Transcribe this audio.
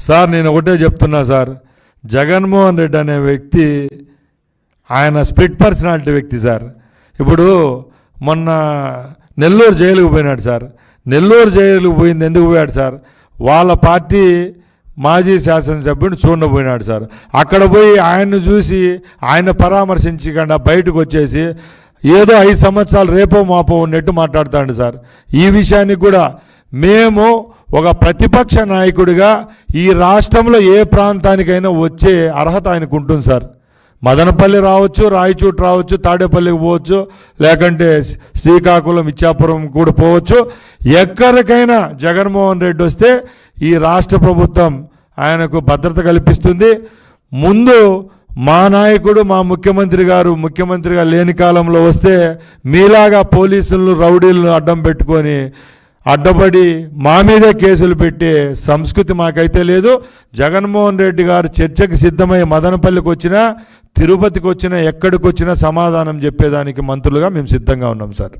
Sir నేను ఒకటే చెప్తున్నా సార్, జగన్మోహన్ రెడ్డి అనే వ్యక్తి ఆయన స్ప్లిట్ పర్సనాలిటీ వ్యక్తి సార్. ఇప్పుడు మొన్న నెల్లూరు జైలుకు పోయినాడు సార్. నెల్లూరు జైలుకు పోయింది ఎందుకు పోయాడు సార్? వాళ్ళ పార్టీ మాజీ శాసనసభ్యుడు చూడబోయినాడు సార్. అక్కడ పోయి ఆయన్ను చూసి ఆయన పరామర్శించకుండా బయటకు వచ్చేసి ఏదో 5 సంవత్సరాలు రేపో మాపో ఉన్నట్టు మాట్లాడుతాడు సార్. ఈ విషయానికి కూడా మేము ఒక ప్రతిపక్ష నాయకుడిగా ఈ రాష్ట్రంలో ఏ ప్రాంతానికైనా వచ్చే అర్హత ఆయనకు ఉంటుంది సార్. మదనపల్లి రావచ్చు, రాయచూటు రావచ్చు, తాడేపల్లికి పోవచ్చు, లేకంటే శ్రీకాకుళం, ఇచ్చాపురం కూడా పోవచ్చు. ఎక్కడికైనా జగన్మోహన్ రెడ్డి వస్తే ఈ రాష్ట్ర ప్రభుత్వం ఆయనకు భద్రత కల్పిస్తుంది. ముందు మా నాయకుడు, మా ముఖ్యమంత్రి గారు ముఖ్యమంత్రిగా లేని కాలంలో వస్తే మీలాగా పోలీసులను, రౌడీలను అడ్డం పెట్టుకొని అడ్డపడి మా మీదే కేసులు పెట్టే సంస్కృతి మాకైతే లేదు. జగన్మోహన్ రెడ్డి గారు చర్చకి సిద్ధమై మదనపల్లికి వచ్చినా, తిరుపతికి వచ్చినా, ఎక్కడికి వచ్చినా సమాధానం చెప్పేదానికి మంత్రులుగా మేము సిద్ధంగా ఉన్నాం సార్.